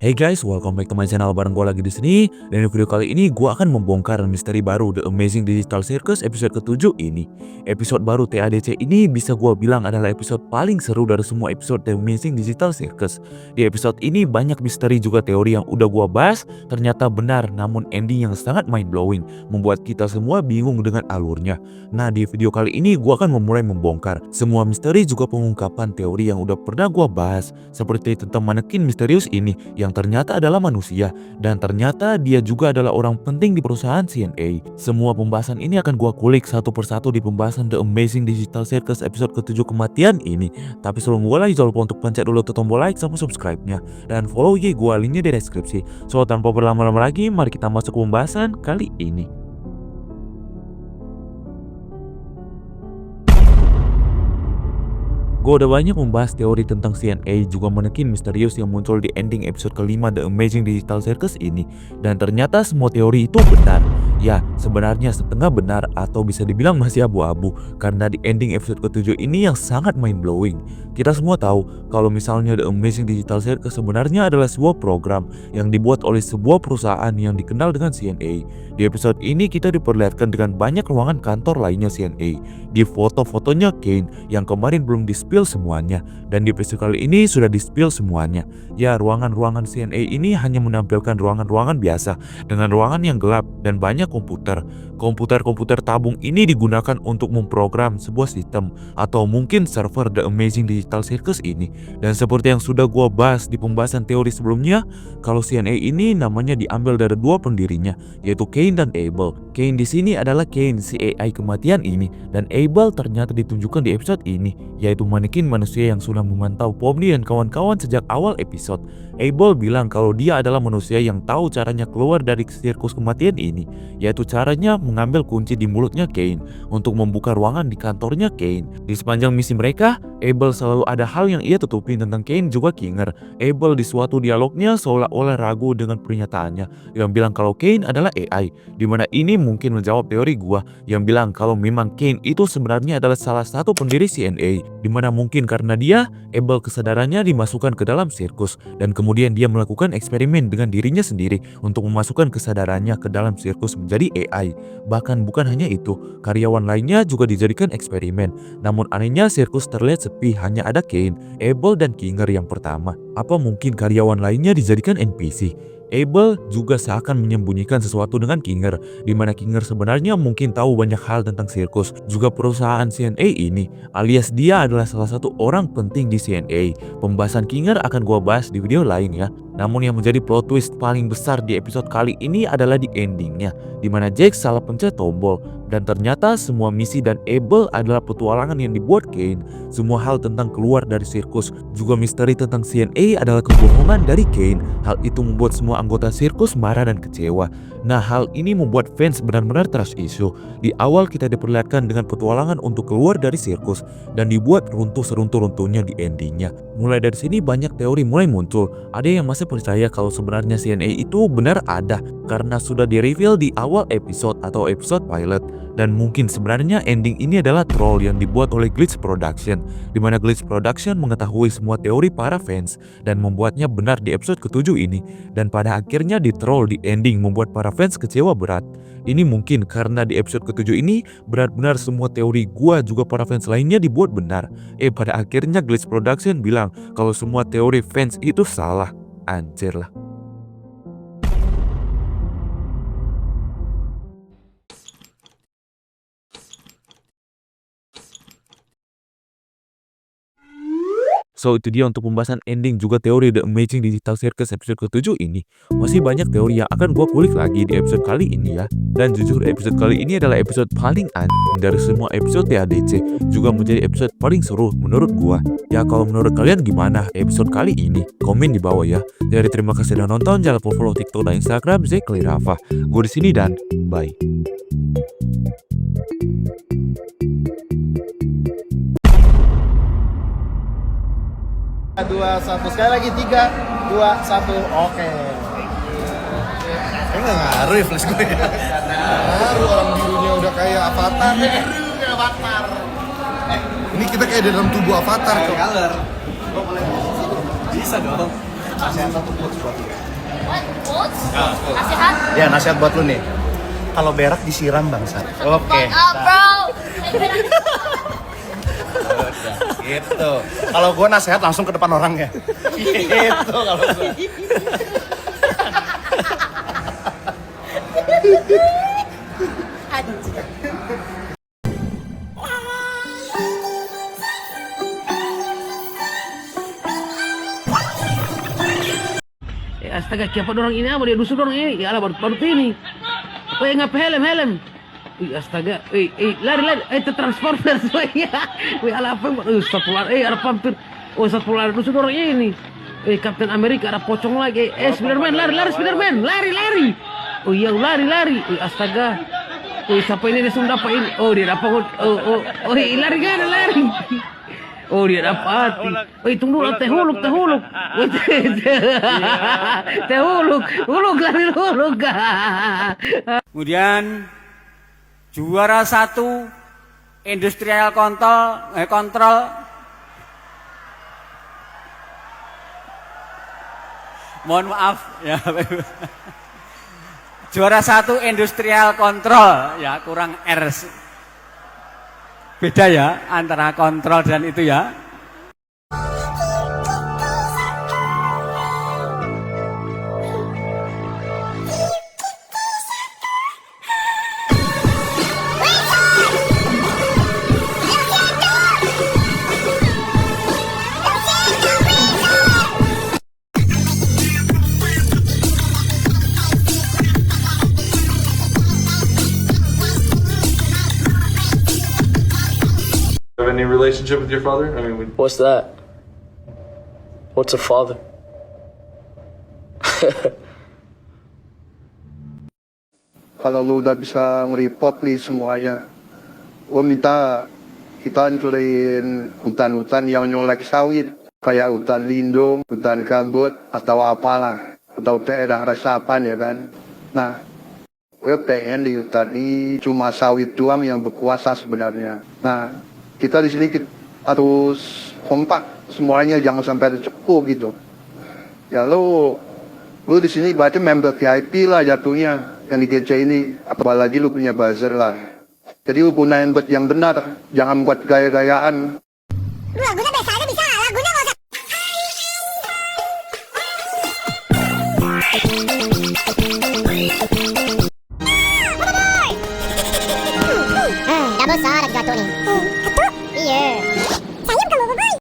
Hey guys, welcome back to my channel. Bareng gue lagi di sini. Dan di video kali ini gue akan membongkar misteri baru The Amazing Digital Circus episode ke-7 ini. Episode baru TADC ini bisa gue bilang adalah episode paling seru dari semua episode The Amazing Digital Circus. Di episode ini banyak misteri juga teori yang udah gue bahas ternyata benar, namun ending yang sangat mind blowing membuat kita semua bingung dengan alurnya. Nah, di video kali ini gue akan memulai membongkar semua misteri juga pengungkapan teori yang udah pernah gue bahas, seperti tentang manekin misterius ini yang ternyata adalah manusia, dan ternyata dia juga adalah orang penting di perusahaan CNA. Semua pembahasan ini akan gua kulik satu persatu di pembahasan The Amazing Digital Circus episode ke-7 kematian ini. Tapi sebelum mulai, jangan lupa untuk pencet dulu tuh tombol like sama subscribe-nya dan follow IG gua, linknya di deskripsi. So tanpa berlama-lama lagi, mari kita masuk ke pembahasan kali ini. Gue udah banyak membahas teori tentang CNA juga manekin misterius yang muncul di ending episode kelima The Amazing Digital Circus ini. Dan ternyata semua teori itu benar. Ya, sebenarnya setengah benar atau bisa dibilang masih abu-abu, karena di ending episode ke-7 ini yang sangat mind blowing. Kita semua tahu kalau misalnya The Amazing Digital Circus sebenarnya adalah sebuah program yang dibuat oleh sebuah perusahaan yang dikenal dengan CNA. Di episode ini kita diperlihatkan dengan banyak ruangan kantor lainnya CNA. Di foto-fotonya Kane yang kemarin belum di-spill semuanya, dan di episode kali ini sudah di-spill semuanya. Ya, ruangan-ruangan CNA ini hanya menampilkan ruangan-ruangan biasa dengan ruangan yang gelap dan banyak komputer. Komputer tabung ini digunakan untuk memprogram sebuah sistem atau mungkin server The Amazing Digital Circus ini. Dan seperti yang sudah gua bahas di pembahasan teori sebelumnya, kalau CNA ini namanya diambil dari dua pendirinya, yaitu Kane dan Abel. Kane di sini adalah Kane, si AI kematian ini, dan Abel ternyata ditunjukkan di episode ini, yaitu manekin manusia yang sudah memantau Pomni dan kawan-kawan sejak awal episode. Abel bilang kalau dia adalah manusia yang tahu caranya keluar dari sirkus kematian ini, yaitu caranya mengambil kunci di mulutnya Kane untuk membuka ruangan di kantornya Kane. Di sepanjang misi mereka, Abel selalu ada hal yang ia tutupin tentang Kane juga Kinger. Abel di suatu dialognya seolah-olah ragu dengan pernyataannya yang bilang kalau Kane adalah AI, dimana ini mungkin menjawab teori gua yang bilang kalau memang Kane itu sebenarnya adalah salah satu pendiri CNA, dimana mungkin karena dia, Abel kesadarannya dimasukkan ke dalam sirkus, dan kemudian dia melakukan eksperimen dengan dirinya sendiri untuk memasukkan kesadarannya ke dalam sirkus menjadi AI. Bahkan bukan hanya itu, karyawan lainnya juga dijadikan eksperimen. Namun anehnya sirkus terlihat sepi, hanya ada Kane, Abel, dan Kinger yang pertama. Apa mungkin karyawan lainnya dijadikan NPC? Abel juga seakan menyembunyikan sesuatu dengan Kinger, di mana Kinger sebenarnya mungkin tahu banyak hal tentang sirkus, juga perusahaan CNA ini, alias dia adalah salah satu orang penting di CNA. Pembahasan Kinger akan gua bahas di video lain ya. Namun yang menjadi plot twist paling besar di episode kali ini adalah di endingnya, di mana Jack salah pencet tombol, dan ternyata semua misi dan Abel adalah petualangan yang dibuat Kane. Semua hal tentang keluar dari sirkus, juga misteri tentang CNA adalah kebohongan dari Kane. Hal itu membuat semua anggota sirkus marah dan kecewa. Nah, hal ini membuat fans benar-benar trust issue. Di awal kita diperlihatkan dengan petualangan untuk keluar dari sirkus, dan dibuat runtuh seruntuh-runtuhnya di endingnya. Mulai dari sini banyak teori mulai muncul. Ada yang masih percaya kalau sebenarnya CNA itu benar ada karena sudah di-reveal di awal episode atau episode pilot. Dan mungkin sebenarnya ending ini adalah troll yang dibuat oleh Glitch Production, di mana Glitch Production mengetahui semua teori para fans dan membuatnya benar di episode ke-7 ini, dan pada akhirnya di-troll di ending membuat para fans kecewa berat. Ini mungkin karena di episode ke-7 ini benar-benar semua teori gua juga para fans lainnya dibuat benar. Pada akhirnya Glitch Production bilang kalau semua teori fans itu salah. Anjir lah. So itu dia untuk pembahasan ending juga teori The Amazing Digital Circus episode ke-7 ini. Masih banyak teori yang akan gue kulik lagi di episode kali ini ya. Dan jujur episode kali ini adalah episode paling anjing dari semua episode TADC. Juga menjadi episode paling seru menurut gue. Ya, kalau menurut kalian gimana episode kali ini? Komen di bawah ya. Jadi terima kasih sudah nonton, jangan lupa follow TikTok dan Instagram Zeklirafa. Gue di sini dan bye. 2, 1, sekali lagi 3, 2, 1, oke. Kayaknya nggak ngaruh ya flash gue ya. Ngaruh, orang birunya udah kayak avatar. Kayak avatar. Ini kita kayak di dalam tubuh avatar kok. color. Bisa dong. Nasihat satu quotes buat lu. What? Quotes? Nasihat? Ya, nasihat buat lu nih. Kalau berak disiram bangsat. Oke. Fuck up, bro. Udah, gitu. Kalau gue nasihat langsung ke depan orangnya. Gitu kalau gue. Astaga, siapa orang ini? Apa dia dusun orang ini? Ya Allah, baru ini. Weh, ngapa helm? Wih, astaga, lari, Transformers, weh, weh, ala apa? Satu lari, ada vampir. Oh, satu lari dusun orang ini. Captain America ada pocong lagi. Spiderman, lari, Spiderman, lari. Oh iya, lari. Astaga. Siapa ini dia sudah dapat ini? Oh, dia dapat. Lari kan, lari. Oh, dia dapat. Tunggu dulu, teh huluk. Teh huluk, lari huluk. Kemudian juara 1 industrial kontrol mohon maaf ya. Juara 1 industrial kontrol ya, kurang R. Beda ya antara kontrol dan itu ya. Have any relationship with your father? I mean, What's that? What's a father? Kalau lu udah bisa nge-report nih semuanya, gua minta kita hancurin hutan-hutan yang nyolek sawit, kayak hutan lindung, hutan gambut, atau apalah, atau daerah resapan ya kan. Nah, gue pengen di hutan ini cuma sawit doang yang berkuasa sebenarnya. Nah, kita di sini harus kompak semuanya, jangan sampai tercepu gitu. Ya lu di sini berarti member VIP lah jatuhnya yang di GC ini, apalagi lu punya buzzer lah. Jadi lu gunain buat yang benar, jangan buat gaya-gayaan. Lagunya biasa aja bisa, lagunya nggak usah. Udah besar jatuh nih.